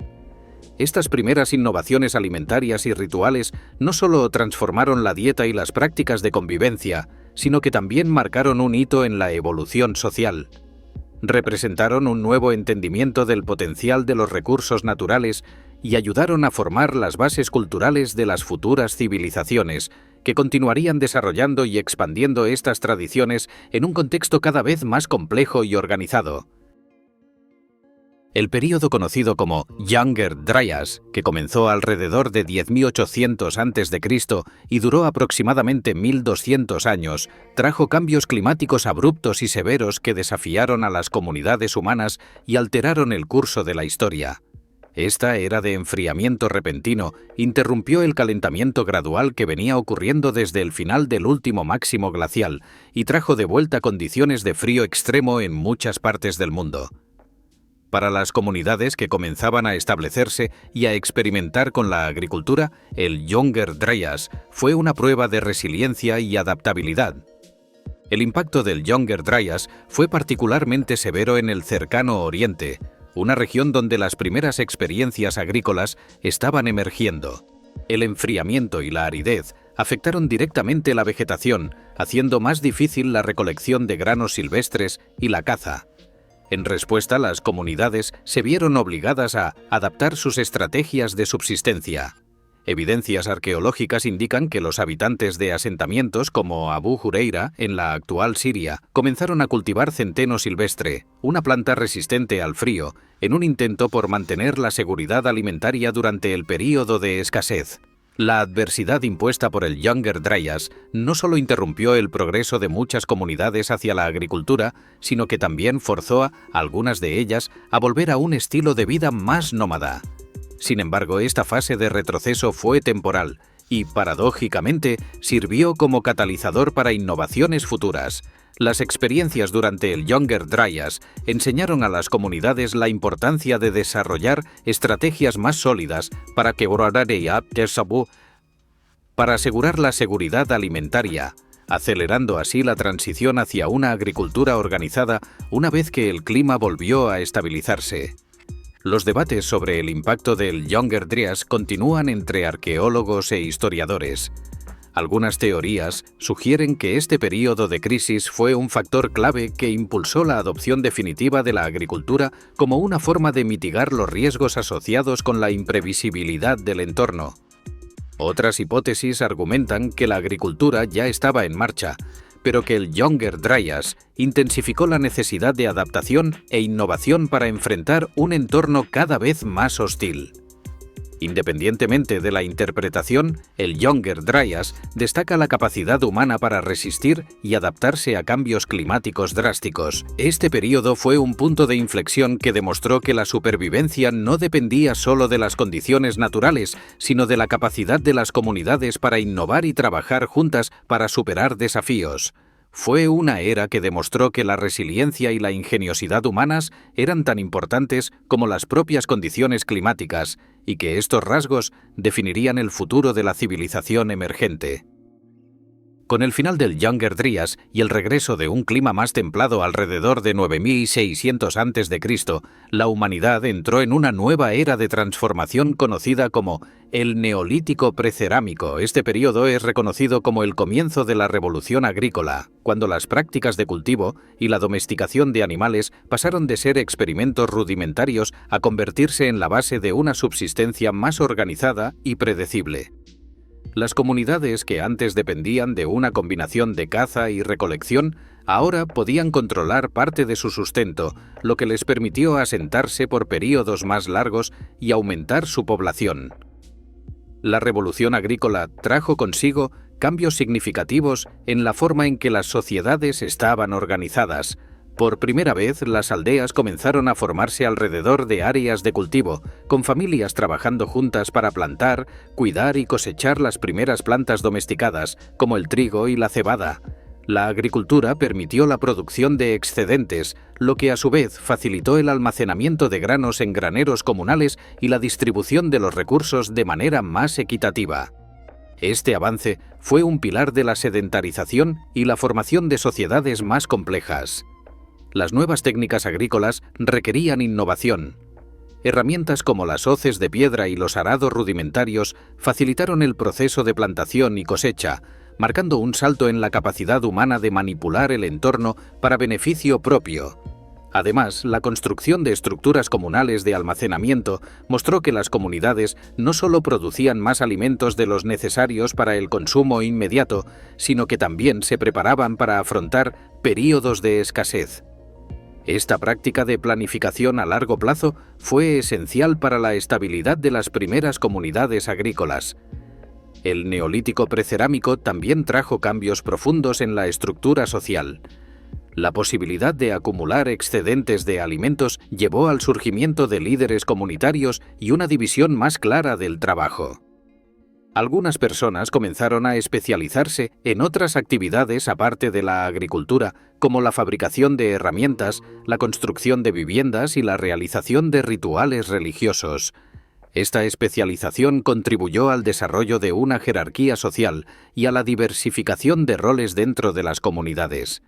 Estas primeras innovaciones alimentarias y rituales no solo transformaron la dieta y las prácticas de convivencia, sino que también marcaron un hito en la evolución social. Representaron un nuevo entendimiento del potencial de los recursos naturales y ayudaron a formar las bases culturales de las futuras civilizaciones, que continuarían desarrollando y expandiendo estas tradiciones en un contexto cada vez más complejo y organizado. El período conocido como Younger Dryas, que comenzó alrededor de 10.800 a.C. y duró aproximadamente 1.200 años, trajo cambios climáticos abruptos y severos que desafiaron a las comunidades humanas y alteraron el curso de la historia. Esta era de enfriamiento repentino interrumpió el calentamiento gradual que venía ocurriendo desde el final del último máximo glacial y trajo de vuelta condiciones de frío extremo en muchas partes del mundo. Para las comunidades que comenzaban a establecerse y a experimentar con la agricultura, el Younger Dryas fue una prueba de resiliencia y adaptabilidad. El impacto del Younger Dryas fue particularmente severo en el cercano Oriente, una región donde las primeras experiencias agrícolas estaban emergiendo. El enfriamiento y la aridez afectaron directamente la vegetación, haciendo más difícil la recolección de granos silvestres y la caza. En respuesta, las comunidades se vieron obligadas a adaptar sus estrategias de subsistencia. Evidencias arqueológicas indican que los habitantes de asentamientos como Abu Huraira, en la actual Siria, comenzaron a cultivar centeno silvestre, una planta resistente al frío, en un intento por mantener la seguridad alimentaria durante el período de escasez. La adversidad impuesta por el Younger Dryas no solo interrumpió el progreso de muchas comunidades hacia la agricultura, sino que también forzó a algunas de ellas a volver a un estilo de vida más nómada. Sin embargo, esta fase de retroceso fue temporal y, paradójicamente, sirvió como catalizador para innovaciones futuras. Las experiencias durante el Younger Dryas enseñaron a las comunidades la importancia de desarrollar estrategias más sólidas para asegurar la seguridad alimentaria, acelerando así la transición hacia una agricultura organizada una vez que el clima volvió a estabilizarse. Los debates sobre el impacto del Younger Dryas continúan entre arqueólogos e historiadores. Algunas teorías sugieren que este período de crisis fue un factor clave que impulsó la adopción definitiva de la agricultura como una forma de mitigar los riesgos asociados con la imprevisibilidad del entorno. Otras hipótesis argumentan que la agricultura ya estaba en marcha, pero que el Younger Dryas intensificó la necesidad de adaptación e innovación para enfrentar un entorno cada vez más hostil. Independientemente de la interpretación, el Younger Dryas destaca la capacidad humana para resistir y adaptarse a cambios climáticos drásticos. Este período fue un punto de inflexión que demostró que la supervivencia no dependía solo de las condiciones naturales, sino de la capacidad de las comunidades para innovar y trabajar juntas para superar desafíos. Fue una era que demostró que la resiliencia y la ingeniosidad humanas eran tan importantes como las propias condiciones climáticas, y que estos rasgos definirían el futuro de la civilización emergente. Con el final del Younger Dryas y el regreso de un clima más templado alrededor de 9600 a.C., la humanidad entró en una nueva era de transformación conocida como el Neolítico Precerámico. Este periodo es reconocido como el comienzo de la revolución agrícola, cuando las prácticas de cultivo y la domesticación de animales pasaron de ser experimentos rudimentarios a convertirse en la base de una subsistencia más organizada y predecible. Las comunidades que antes dependían de una combinación de caza y recolección, ahora podían controlar parte de su sustento, lo que les permitió asentarse por períodos más largos y aumentar su población. La revolución agrícola trajo consigo cambios significativos en la forma en que las sociedades estaban organizadas. Por primera vez, las aldeas comenzaron a formarse alrededor de áreas de cultivo, con familias trabajando juntas para plantar, cuidar y cosechar las primeras plantas domesticadas, como el trigo y la cebada. La agricultura permitió la producción de excedentes, lo que a su vez facilitó el almacenamiento de granos en graneros comunales y la distribución de los recursos de manera más equitativa. Este avance fue un pilar de la sedentarización y la formación de sociedades más complejas. Las nuevas técnicas agrícolas requerían innovación. Herramientas como las hoces de piedra y los arados rudimentarios facilitaron el proceso de plantación y cosecha, marcando un salto en la capacidad humana de manipular el entorno para beneficio propio. Además, la construcción de estructuras comunales de almacenamiento mostró que las comunidades no solo producían más alimentos de los necesarios para el consumo inmediato, sino que también se preparaban para afrontar períodos de escasez. Esta práctica de planificación a largo plazo fue esencial para la estabilidad de las primeras comunidades agrícolas. El neolítico precerámico también trajo cambios profundos en la estructura social. La posibilidad de acumular excedentes de alimentos llevó al surgimiento de líderes comunitarios y una división más clara del trabajo. Algunas personas comenzaron a especializarse en otras actividades aparte de la agricultura, como la fabricación de herramientas, la construcción de viviendas y la realización de rituales religiosos. Esta especialización contribuyó al desarrollo de una jerarquía social y a la diversificación de roles dentro de las comunidades.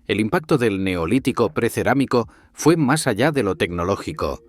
El impacto del neolítico precerámico fue más allá de lo tecnológico.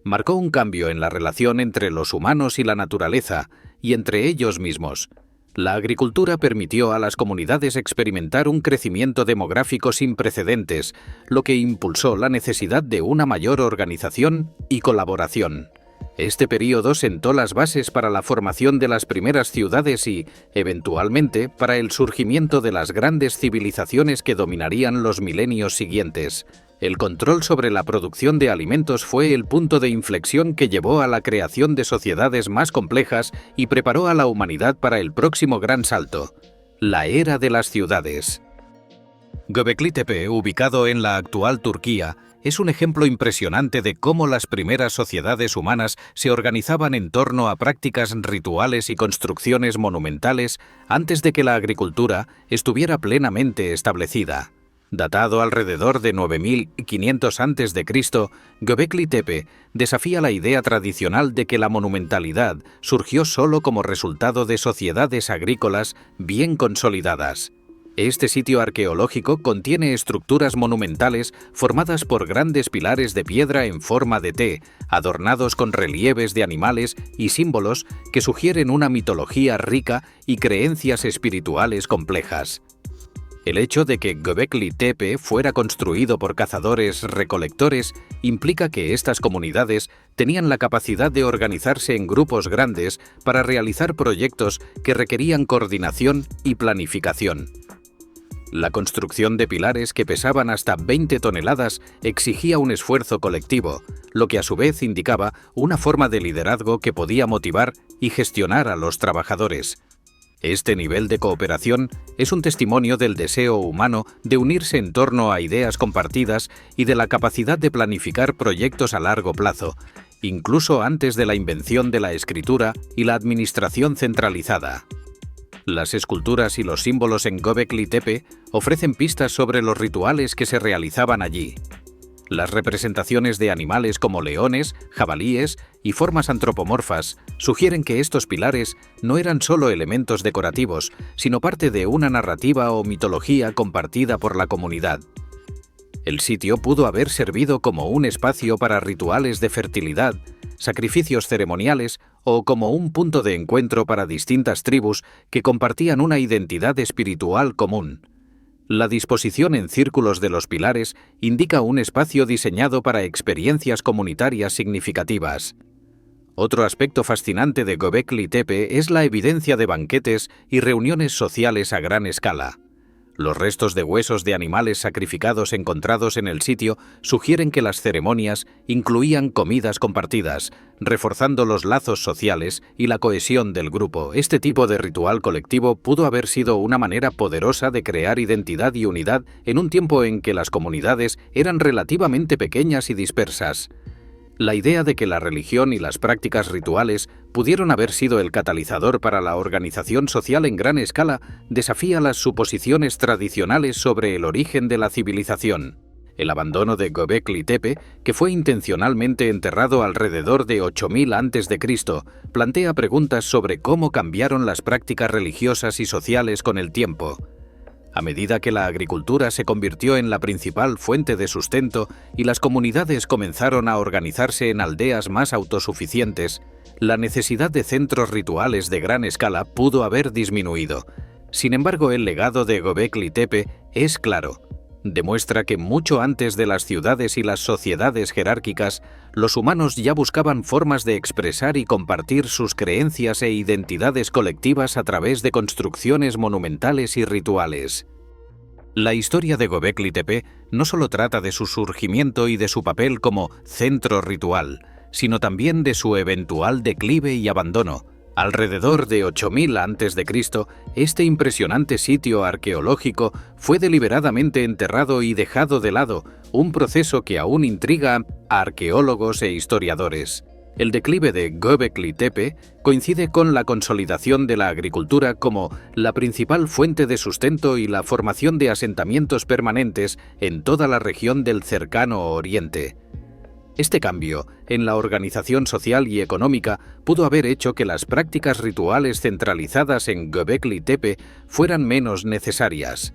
Marcó un cambio en la relación entre los humanos y la naturaleza, y entre ellos mismos. La agricultura permitió a las comunidades experimentar un crecimiento demográfico sin precedentes, lo que impulsó la necesidad de una mayor organización y colaboración. Este período sentó las bases para la formación de las primeras ciudades y, eventualmente, para el surgimiento de las grandes civilizaciones que dominarían los milenios siguientes. El control sobre la producción de alimentos fue el punto de inflexión que llevó a la creación de sociedades más complejas y preparó a la humanidad para el próximo gran salto, la era de las ciudades. Göbekli Tepe, ubicado en la actual Turquía, es un ejemplo impresionante de cómo las primeras sociedades humanas se organizaban en torno a prácticas rituales y construcciones monumentales antes de que la agricultura estuviera plenamente establecida. Datado alrededor de 9500 a.C., Göbekli Tepe desafía la idea tradicional de que la monumentalidad surgió solo como resultado de sociedades agrícolas bien consolidadas. Este sitio arqueológico contiene estructuras monumentales formadas por grandes pilares de piedra en forma de T, adornados con relieves de animales y símbolos que sugieren una mitología rica y creencias espirituales complejas. El hecho de que Göbekli Tepe fuera construido por cazadores-recolectores implica que estas comunidades tenían la capacidad de organizarse en grupos grandes para realizar proyectos que requerían coordinación y planificación. La construcción de pilares que pesaban hasta 20 toneladas exigía un esfuerzo colectivo, lo que a su vez indicaba una forma de liderazgo que podía motivar y gestionar a los trabajadores. Este nivel de cooperación es un testimonio del deseo humano de unirse en torno a ideas compartidas y de la capacidad de planificar proyectos a largo plazo, incluso antes de la invención de la escritura y la administración centralizada. Las esculturas y los símbolos en Göbekli Tepe ofrecen pistas sobre los rituales que se realizaban allí. Las representaciones de animales como leones, jabalíes y formas antropomorfas sugieren que estos pilares no eran solo elementos decorativos, sino parte de una narrativa o mitología compartida por la comunidad. El sitio pudo haber servido como un espacio para rituales de fertilidad, sacrificios ceremoniales o como un punto de encuentro para distintas tribus que compartían una identidad espiritual común. La disposición en círculos de los pilares indica un espacio diseñado para experiencias comunitarias significativas. Otro aspecto fascinante de Göbekli Tepe es la evidencia de banquetes y reuniones sociales a gran escala. Los restos de huesos de animales sacrificados encontrados en el sitio sugieren que las ceremonias incluían comidas compartidas, reforzando los lazos sociales y la cohesión del grupo. Este tipo de ritual colectivo pudo haber sido una manera poderosa de crear identidad y unidad en un tiempo en que las comunidades eran relativamente pequeñas y dispersas. La idea de que la religión y las prácticas rituales pudieron haber sido el catalizador para la organización social en gran escala desafía las suposiciones tradicionales sobre el origen de la civilización. El abandono de Göbekli Tepe, que fue intencionalmente enterrado alrededor de 8000 a.C., plantea preguntas sobre cómo cambiaron las prácticas religiosas y sociales con el tiempo. A medida que la agricultura se convirtió en la principal fuente de sustento y las comunidades comenzaron a organizarse en aldeas más autosuficientes, la necesidad de centros rituales de gran escala pudo haber disminuido. Sin embargo, el legado de Göbekli Tepe es claro. Demuestra que mucho antes de las ciudades y las sociedades jerárquicas, los humanos ya buscaban formas de expresar y compartir sus creencias e identidades colectivas a través de construcciones monumentales y rituales. La historia de Göbekli Tepe no solo trata de su surgimiento y de su papel como centro ritual, sino también de su eventual declive y abandono. Alrededor de 8000 a.C., este impresionante sitio arqueológico fue deliberadamente enterrado y dejado de lado, un proceso que aún intriga a arqueólogos e historiadores. El declive de Göbekli Tepe coincide con la consolidación de la agricultura como la principal fuente de sustento y la formación de asentamientos permanentes en toda la región del cercano Oriente. Este cambio en la organización social y económica pudo haber hecho que las prácticas rituales centralizadas en Göbekli Tepe fueran menos necesarias.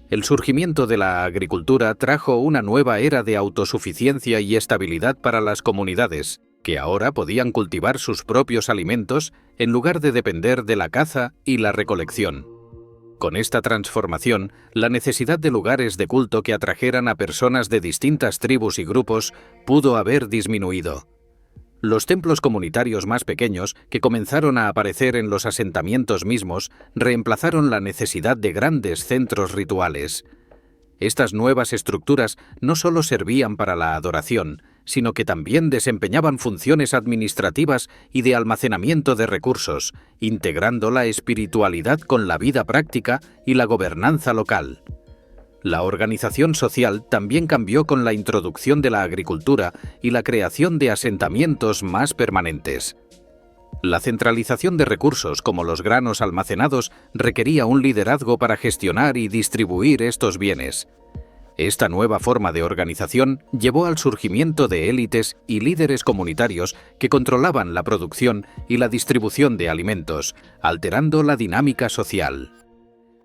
El surgimiento de la agricultura trajo una nueva era de autosuficiencia y estabilidad para las comunidades, que ahora podían cultivar sus propios alimentos en lugar de depender de la caza y la recolección. Con esta transformación, la necesidad de lugares de culto que atrajeran a personas de distintas tribus y grupos pudo haber disminuido. Los templos comunitarios más pequeños, que comenzaron a aparecer en los asentamientos mismos, reemplazaron la necesidad de grandes centros rituales. Estas nuevas estructuras no solo servían para la adoración, sino que también desempeñaban funciones administrativas y de almacenamiento de recursos, integrando la espiritualidad con la vida práctica y la gobernanza local. La organización social también cambió con la introducción de la agricultura y la creación de asentamientos más permanentes. La centralización de recursos como los granos almacenados requería un liderazgo para gestionar y distribuir estos bienes. Esta nueva forma de organización llevó al surgimiento de élites y líderes comunitarios que controlaban la producción y la distribución de alimentos, alterando la dinámica social.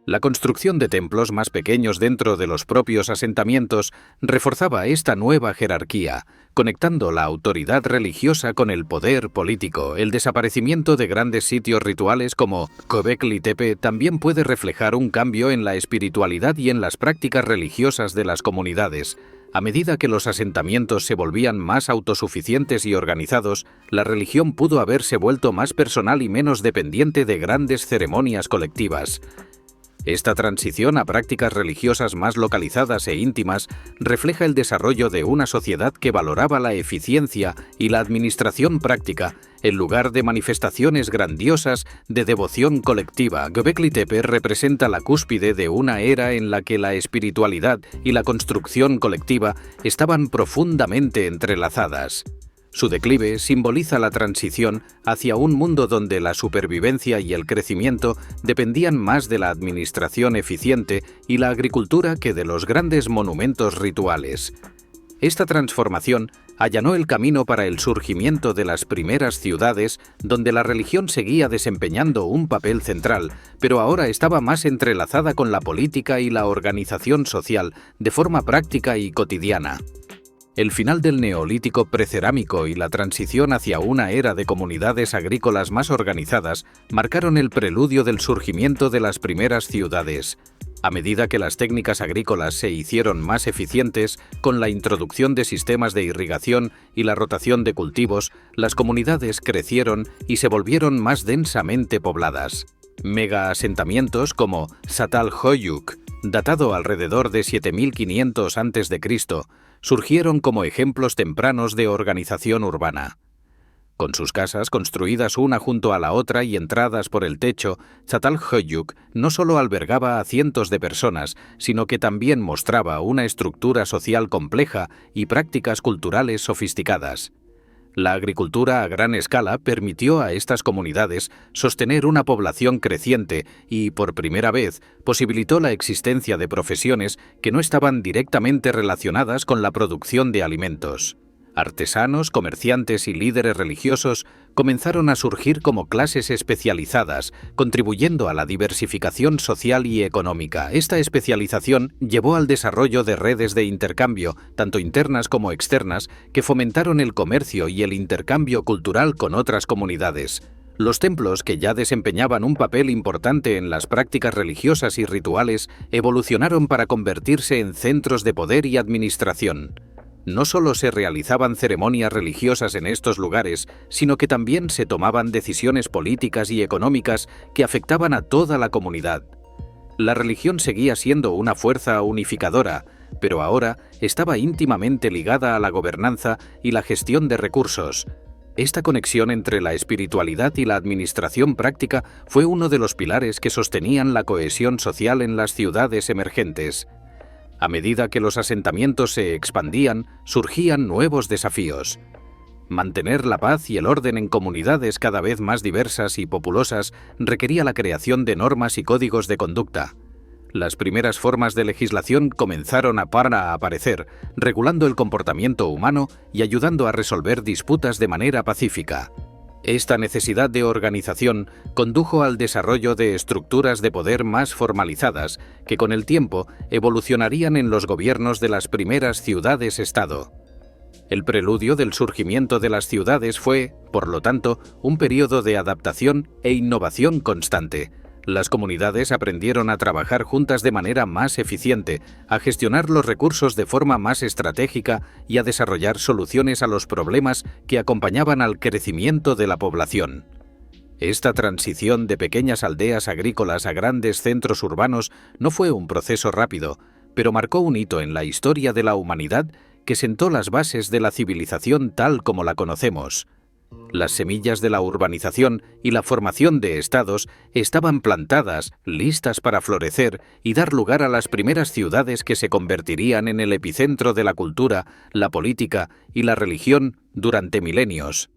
La construcción de templos más pequeños dentro de los propios asentamientos reforzaba esta nueva jerarquía, conectando la autoridad religiosa con el poder político. El desaparecimiento de grandes sitios rituales como Göbekli Tepe también puede reflejar un cambio en la espiritualidad y en las prácticas religiosas de las comunidades. A medida que los asentamientos se volvían más autosuficientes y organizados, la religión pudo haberse vuelto más personal y menos dependiente de grandes ceremonias colectivas. Esta transición a prácticas religiosas más localizadas e íntimas refleja el desarrollo de una sociedad que valoraba la eficiencia y la administración práctica en lugar de manifestaciones grandiosas de devoción colectiva. Göbekli Tepe representa la cúspide de una era en la que la espiritualidad y la construcción colectiva estaban profundamente entrelazadas. Su declive simboliza la transición hacia un mundo donde la supervivencia y el crecimiento dependían más de la administración eficiente y la agricultura que de los grandes monumentos rituales. Esta transformación allanó el camino para el surgimiento de las primeras ciudades, donde la religión seguía desempeñando un papel central, pero ahora estaba más entrelazada con la política y la organización social de forma práctica y cotidiana. El final del Neolítico precerámico y la transición hacia una era de comunidades agrícolas más organizadas marcaron el preludio del surgimiento de las primeras ciudades. A medida que las técnicas agrícolas se hicieron más eficientes, con la introducción de sistemas de irrigación y la rotación de cultivos, las comunidades crecieron y se volvieron más densamente pobladas. Megaasentamientos como Çatalhöyük, datado alrededor de 7500 a.C., surgieron como ejemplos tempranos de organización urbana. Con sus casas construidas una junto a la otra y entradas por el techo, Çatalhöyük no solo albergaba a cientos de personas, sino que también mostraba una estructura social compleja y prácticas culturales sofisticadas. La agricultura a gran escala permitió a estas comunidades sostener una población creciente y, por primera vez, posibilitó la existencia de profesiones que no estaban directamente relacionadas con la producción de alimentos. Artesanos, comerciantes y líderes religiosos comenzaron a surgir como clases especializadas, contribuyendo a la diversificación social y económica. Esta especialización llevó al desarrollo de redes de intercambio, tanto internas como externas, que fomentaron el comercio y el intercambio cultural con otras comunidades. Los templos, que ya desempeñaban un papel importante en las prácticas religiosas y rituales, evolucionaron para convertirse en centros de poder y administración. No solo se realizaban ceremonias religiosas en estos lugares, sino que también se tomaban decisiones políticas y económicas que afectaban a toda la comunidad. La religión seguía siendo una fuerza unificadora, pero ahora estaba íntimamente ligada a la gobernanza y la gestión de recursos. Esta conexión entre la espiritualidad y la administración práctica fue uno de los pilares que sostenían la cohesión social en las ciudades emergentes. A medida que los asentamientos se expandían, surgían nuevos desafíos. Mantener la paz y el orden en comunidades cada vez más diversas y populosas requería la creación de normas y códigos de conducta. Las primeras formas de legislación comenzaron a aparecer, regulando el comportamiento humano y ayudando a resolver disputas de manera pacífica. Esta necesidad de organización condujo al desarrollo de estructuras de poder más formalizadas, que con el tiempo evolucionarían en los gobiernos de las primeras ciudades-estado. El preludio del surgimiento de las ciudades fue, por lo tanto, un periodo de adaptación e innovación constante. Las comunidades aprendieron a trabajar juntas de manera más eficiente, a gestionar los recursos de forma más estratégica y a desarrollar soluciones a los problemas que acompañaban al crecimiento de la población. Esta transición de pequeñas aldeas agrícolas a grandes centros urbanos no fue un proceso rápido, pero marcó un hito en la historia de la humanidad que sentó las bases de la civilización tal como la conocemos. Las semillas de la urbanización y la formación de estados estaban plantadas, listas para florecer y dar lugar a las primeras ciudades que se convertirían en el epicentro de la cultura, la política y la religión durante milenios.